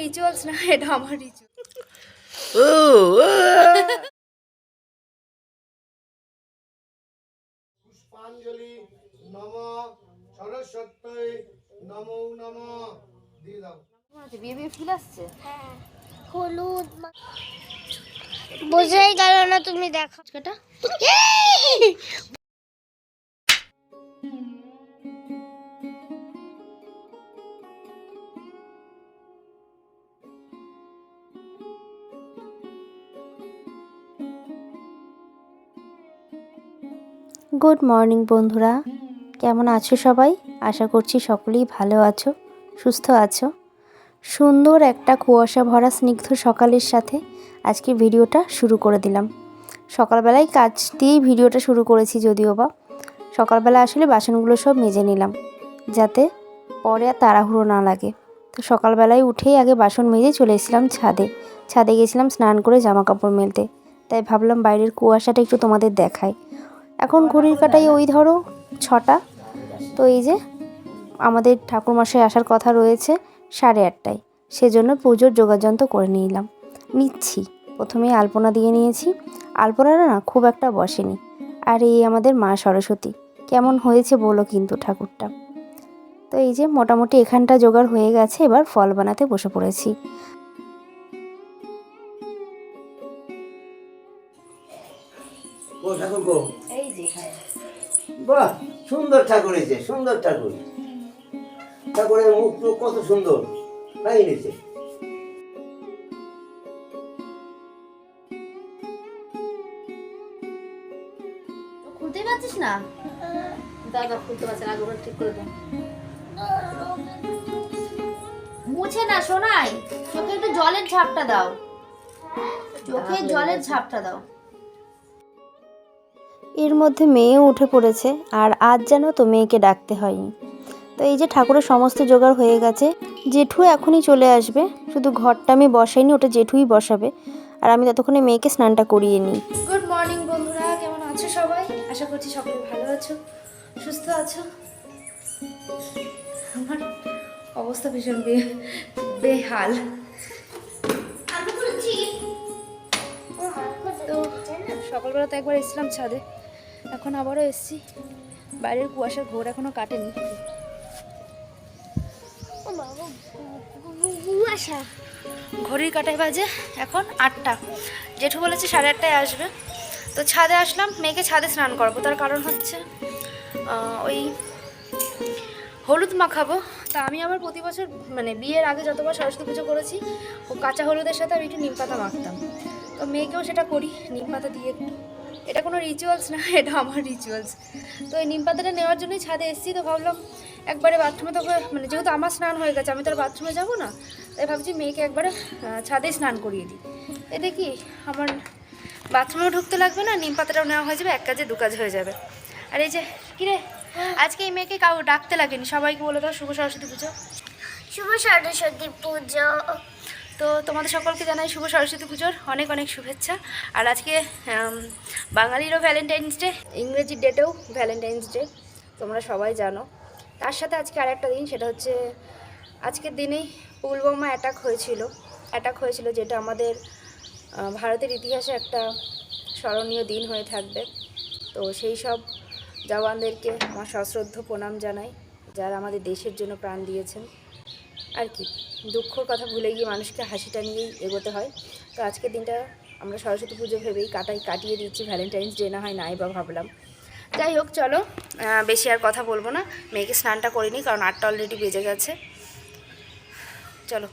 Rituals না, এটা আমার রিচুয়াল। পুষ্পাঞ্জলি নমঃ সরস্বতী নমো নমঃ দিয়ে দাও। বিয়ে বিয়ে ফিল আসছে। হ্যাঁ, হলুদ বোঝাই গেল না, তুমি দেখো এটা গুড মর্নিং বন্ধুরা, কেমন আছো সবাই? আশা করছি সকলেই ভালো আছো, সুস্থ আছো। সুন্দর একটা কুয়াশা ভরা স্নিগ্ধ সকালের সাথে আজকে ভিডিওটা শুরু করে দিলাম। সকালবেলায় কাজ দিয়েই ভিডিওটা শুরু করেছি, যদিও বা সকালবেলা আসলে বাসনগুলো সব মেজে নিলাম যাতে পরে আর তাড়াহুড়ো না লাগে। তো সকালবেলায় উঠেই আগে বাসন মেজে চলে এসেছিলাম ছাদে গেছিলাম স্নান করে জামা কাপড় মেলতে। তাই ভাবলাম বাইরের কুয়াশাটা একটু তোমাদের দেখাই। এখন ঘড়ির কাঁটায় ওই ধরো 6টা। তো এই যে আমাদের ঠাকুরমশাই আসার কথা রয়েছে 8:30টায়, সেজন্য পুজোর যোগাযন্ত্র করে নিচ্ছি। প্রথমেই আলপনা দিয়ে নিয়েছি। আলপনাটা না খুব একটা বসেনি। আর এই আমাদের মা সরস্বতী, কেমন হয়েছে বলো কিন্তু ঠাকুরটা। তো এই যে মোটামুটি এখানটা জোগাড় হয়ে গেছে, এবার ফল বানাতে বসে পড়েছি। ও ঠাকুর গো, এই যে বাহ সুন্দর ঠাকুর হয়েছে, সুন্দর ঠাকুর। ঠাকুরের মুখ তো কত সুন্দর লাগিয়েছে। খুলতেই পারছিস না? দাদা খুলতে পারছে না, গোবর ঠিক করে দাও। মুছে না শোনাই, চোখে একটু জলের ঝাপটা দাও, চোখে জলের ঝাপটা দাও। এর মধ্যে মেয়েও উঠে পড়েছে, আর আজ যেন তো মেয়েকে ডাকতে হয়নি। তো এই যে ঠাকুরের সমস্ত জোগাড় হয়ে গেছে। জেঠু এখনই চলে আসবে, শুধু ঘরটা আমি বসাইনি, ওটা জেঠুই বসাবে। আর আমি ততক্ষণে মেয়েকে স্নানটা করিয়ে নিই। গুড মর্নিং বন্ধুরা, কেমন আছো সবাই? আশা করছি সকলে ভালো আছো, সুস্থ আছো। আমার অবস্থা ভীষণ বেহাল। তো সকালবেলা তো একবার এসেছিলাম ছাদে, এখন আবারও এসেছি। বাইরের কুয়াশার ঘোর এখনো কাটেনি। ঘড়ির কাঁটায় বাজে এখন 8টা। জেঠু বলেছে 8:30টায় আসবে। তো ছাদে আসলাম, মেয়েকে ছাদে স্নান করবো। তার কারণ হচ্ছে ওই হলুদ মাখাবো। তা আমি আবার প্রতি বছর মানে বিয়ের আগে যতবার সরস্বতী পুজো করেছি, ও কাঁচা হলুদের সাথে আমি একটু নিম পাতা মাখতাম। তো মেয়েকেও সেটা করি নিম পাতা দিয়ে একটু। এটা কোনো রিচুয়ালস না, এটা আমার রিচুয়ালস। তো এই নিম পাতাটা নেওয়ার জন্যই ছাদে এসেছি। তো ভাবলাম একবারে বাথরুমে তো মানে যেহেতু আমার স্নান হয়ে গেছে, আমি তো আর বাথরুমে যাবো না, তাই ভাবছি মেয়েকে একবারে ছাদে স্নান করিয়ে দিই। এতে কি আমার বাথরুমেও ঢুকতে লাগবে না, নিম পাতাটাও নেওয়া হয়ে যাবে, এক কাজে দু কাজ হয়ে যাবে। আর এই যে কিরে, আজকে এই মেয়েকে কাউ ডাকতে লাগেনি, সবাইকে বলে দাও শুভ সরস্বতী পুজো। শুভ সরস্বতী পুজো। তো তোমাদের সকলকে জানাই শুভ সরস্বতী পুজোর অনেক অনেক শুভেচ্ছা। আর আজকে বাঙালিরও ভ্যালেন্টাইন্স ডে, ইংরেজি ডেটেও ভ্যালেন্টাইন্স ডে, তোমরা সবাই জানো। তার সাথে আজকে আরেকটা দিন, সেটা হচ্ছে আজকের দিনেই পুলওয়ামা অ্যাটাক হয়েছিল, যেটা আমাদের ভারতের ইতিহাসে একটা স্মরণীয় দিন হয়ে থাকবে। তো সেই সব জওয়ানদেরকে আমার সশ্রদ্ধ প্রণাম জানাই, যারা আমাদের দেশের জন্য প্রাণ দিয়েছেন। আর কি, দুঃখর কথা ভুলে গিয়ে মানুষকে হাসিটা নিয়েই এগোতে হয়। তো আজকের দিনটা আমরা সরস্বতী পুজো ভেবেই কাটিয়ে দিচ্ছি, ভ্যালেন্টাইন্স ডে না হয় নাই বা ভাবলাম। যাই হোক, চলো বেশি আর কথা বলবো না, মেয়েকে স্নানটা করে নিই, কারণ 8টা অলরেডি বেজে গেছে। চলো।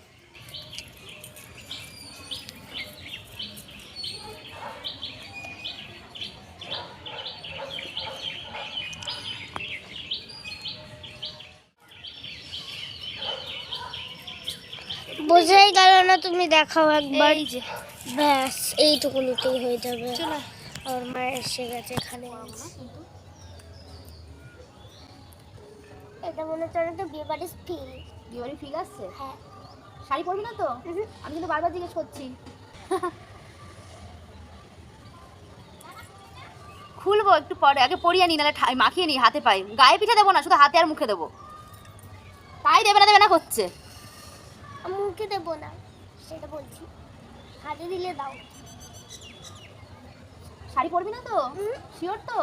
বোঝাই গেল না, তুমি দেখাও একবার। এই যে ব্যাস এইটুকুনিতেই হয়ে যাবে। চলো। আমার মা এসে গেছে এখানে। এটা মনে হচ্ছে তো বিয়ে বাড়ির ফিল। বিয়ে বাড়ি ফিল আসছে? হ্যাঁ। শাড়ি পরবি না তো? আমি কিন্তু বারবার জিজ্ঞেস করছি। খুলবো একটু পরে, আগে পরিয়ে নি, নাহলে মাখিয়ে নি হাতে পাই। গায়ে পিঠে দেবো না, শুধু হাতে আর মুখে দেবো। তাই দেবে না করছে। মুখে কালকে দেবো না, সেটা বলছি। হাতে দিলে দাও। শাড়ি পরবি না তো? শিওর তো?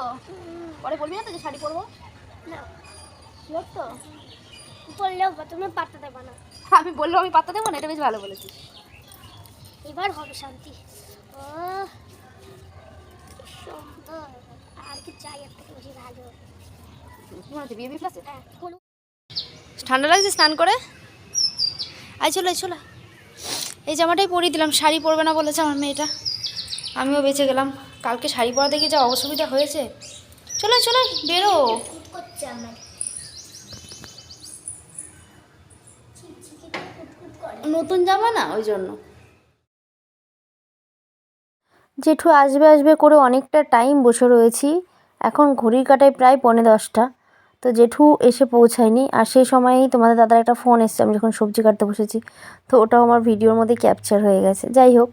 পরে বলবি না তো যে শাড়ি পরবো? না, শিওর তো? বললেও তুমি পাত্তা দেবো না। আমি বললেও আমি পাত্তা দেবো না, এটা বেশ ভালো বলেছিস। এবার হবে শান্তি। ও সুন্দর। আর কি চাই, একটা বেশি ভালো। কি মনে হচ্ছে বিয়ে বিয়ে প্লাসে? হ্যাঁ, হলুদ। ঠান্ডা লাগছে স্নান করে? আয় চলো চলো, এই জামাটাই পরিয়ে দিলাম। শাড়ি পরবে না বলেছে আমার মেয়েটা, আমিও বেঁচে গেলাম। কালকে শাড়ি পরা দেখে যা অসুবিধা হয়েছে। চলো চলো বেরো। কুট করছে আমার। নতুন জামা না, ওই জন্য। জেঠু আসবে আসবে করে অনেকটা টাইম বসে রয়েছি। এখন ঘড়ির কাঁটায় প্রায় 10:45। তো জেঠু এসে পৌঁছায়নি, আর সেই সময়েই তোমাদের দাদার একটা ফোন এসছে আমি যখন সবজি কাটতে বসেছি। তো ওটাও আমার ভিডিওর মধ্যে ক্যাপচার হয়ে গেছে। যাই হোক,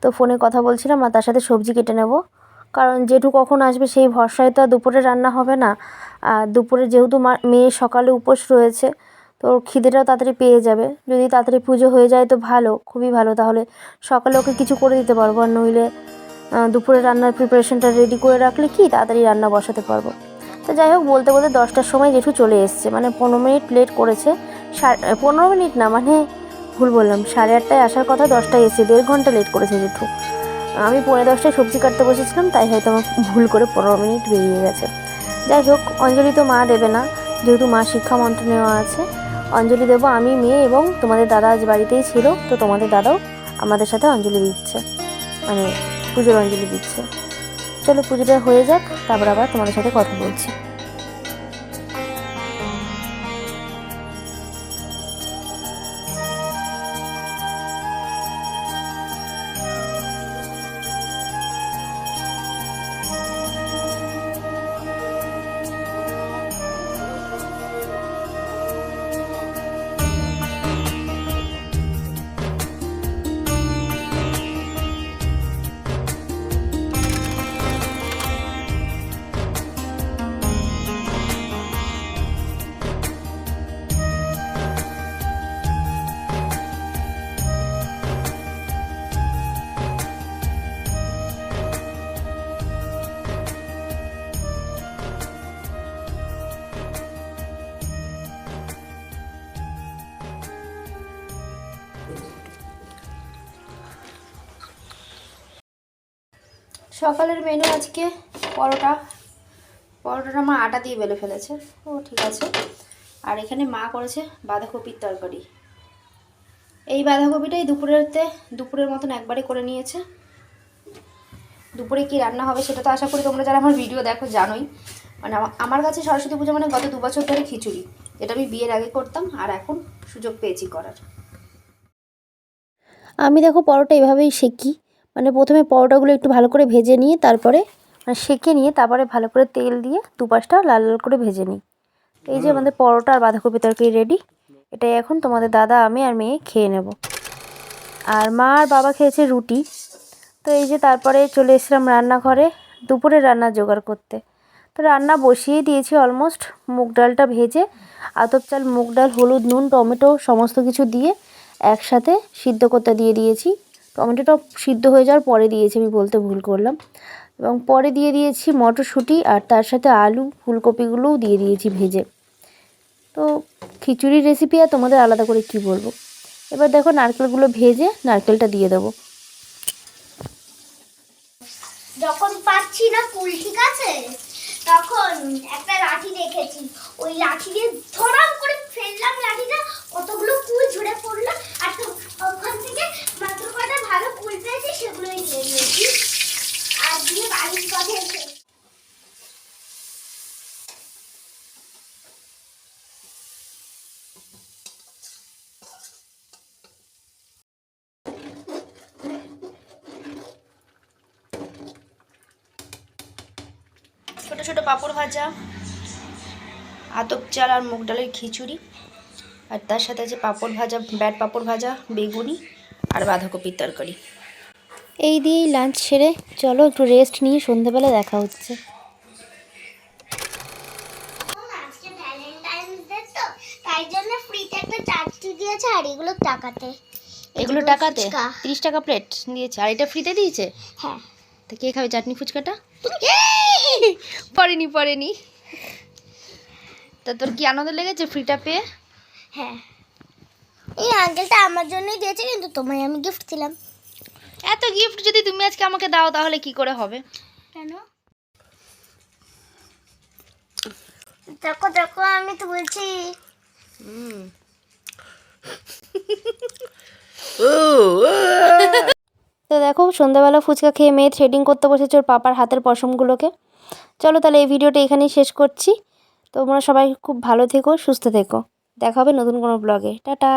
তো ফোনে কথা বলছিলাম আর তার সাথে সবজি কেটে নেব, কারণ জেঠু কখন আসবে সেই ভরসায় তো আর দুপুরে রান্না হবে না। আর দুপুরে যেহেতু মেয়ে সকালে উপোস রয়েছে, তো ওর খিদেটাও তাড়াতাড়ি পেয়ে যাবে। যদি তাড়াতাড়ি পুজো হয়ে যায় তো ভালো, খুবই ভালো, তাহলে সকালে ওকে কিছু করে দিতে পারবো। আর নইলে দুপুরে রান্নার প্রিপারেশনটা রেডি করে রাখলে কি তাড়াতাড়ি রান্না বসাতে পারবো। তো যাই হোক, বলতে বলতে 10টার সময় জেঠু চলে এসছে, মানে 15 মিনিট লেট করেছে। 15 মিনিট না, মানে ভুল বললাম, 8:30টায় আসার কথা, 10টায় এসে 1.5 ঘন্টা লেট করেছে জেঠু। আমি 10:45টায় সবজি কাটতে বসেছিলাম, তাই হয়তো আমার ভুল করে 15 মিনিট বেরিয়ে গেছে। যাই হোক, অঞ্জলি তো মা দেবে না, যেহেতু মা শিক্ষা মন্ত্র নেওয়া আছে। অঞ্জলি দেবো আমি, মেয়ে এবং তোমাদের দাদা আজ বাড়িতেই ছিল, তো তোমাদের দাদাও আমাদের সাথে অঞ্জলি দিচ্ছে, মানে পুজোর অঞ্জলি দিচ্ছে। চলো পুজোটা হয়ে যাক, তারপর আবার তোমাদের সাথে কথা বলছি। সকালের মেনু আজকে পরোটাটা মা আটা দিয়ে বেলে ফেলেছে, ও ঠিক আছে। আর এখানে মা করেছে বাঁধাকপির তরকারি। এই বাঁধাকপিটাই দুপুরের মতন একবারে করে নিয়েছে। দুপুরে কি রান্না হবে সেটা তো আশা করি তোমরা যারা আমার ভিডিও দেখো জানোই। মানে আমার কাছে সরস্বতী পুজো মানে গত 2 বছর ধরে খিচুড়ি, যেটা আমি বিয়ের আগে করতাম, আর এখন সুযোগ পেয়েছি করার। আমি দেখো পরোটা এভাবেই সেকি, মানে প্রথমে পরোটাগুলো একটু ভালো করে ভেজে নিয়ে তারপরে মানে সেকে নিয়ে তারপরে ভালো করে তেল দিয়ে দুপাশটা লাল লাল করে ভেজে নিই। এই যে আমাদের পরোটা আর বাঁধাকপি তরকারি রেডি। এটাই এখন তোমাদের দাদা, আমি আর মেয়ে খেয়ে নেব। আর মা আর বাবা খেয়েছে রুটি। তো এই যে তারপরে চলে এসেছিলাম রান্নাঘরে দুপুরে রান্না জোগাড় করতে। তো রান্না বসিয়ে দিয়েছি অলমোস্ট। মুগ ডালটা ভেজে আতপ চাল, মুগ ডাল, হলুদ, নুন, টমেটো সমস্ত কিছু দিয়ে একসাথে সিদ্ধ করতে দিয়ে দিয়েছি। টমেটোটা সিদ্ধ হয়ে যাওয়ার পরে দিয়েছি, আমি বলতে ভুল করলাম। এবং পরে দিয়ে দিয়েছি মটরশুঁটি, আর তার সাথে আলু, ফুলকপিগুলোও দিয়ে দিয়েছি ভেজে। তো খিচুড়ির রেসিপি আর তোমাদের আলাদা করে কি বলবো। এবার দেখো নারকেলগুলো ভেজে নারকেলটা দিয়ে দেবো। যখন পাচ্ছি না কুল, ঠিক আছে, তখন একটা লাঠি রেখেছি, ওই লাঠি দিয়ে ধরাম করে ফেললাম লাঠিটা, কতগুলো কুল ঝরে পড়লো। আর তো ওখান থেকে মাত্র কটা ভালো কুল পেয়েছি, সেগুলোই নিয়ে নিয়েছি আর দিয়ে বাড়ির পথে এসে ছোট ছোট পাঁপড় ভাজা, আতপ চাল আর মুগ ডালের খিচুড়ি, আর তার সাথে আছে পাঁপড় ভাজা, পাঁপড় ভাজা, বেগুনি আর বাঁধাকপির তরকারি। এই দিয়েই লাঞ্চ সেরে চলো একটু রেস্ট নিয়ে সন্ধ্যাবেলা দেখা হচ্ছে। আজকে ভ্যালেন্টাইন্স ডে, তো তাই জন্য ফ্রিতে একটা 4টি মিষ্টি দিয়েছে আর এগুলো টাকাতে। এগুলো এগুলো টাকাতে ফুচকা। 30 টাকা প্লেট দিয়েছে, আর এটা ফ্রিতে দিয়েছে। হ্যাঁ। তো কে খাবে চাটনি ফুচকাটা? পড়েনি। তা তোর কি আনন্দ লেগেছে ফ্রিটা পেয়ে? হ্যাঁ, এই আঙ্কেলটা আমার জন্যই দিয়েছে, কিন্তু তোমায় আমি গিফট দিলাম। এত গিফট যদি তুমি আজকে আমাকে দাও তাহলে কি করে হবে? কেন? দেখো দেখো, আমি তো বলছি। তো দেখো সন্ধ্যাবেলা ফুচকা খেয়ে মেয়ে থ্রেডিং করতে বসেছে ওর পাপার হাতের পশমগুলোকে। চলো তাহলে এই ভিডিওটা এখানেই শেষ করছি। তোমরা সবাই খুব ভালো থেকো, সুস্থ থেকো। দেখা হবে নতুন কোনো ব্লগে। টাটা।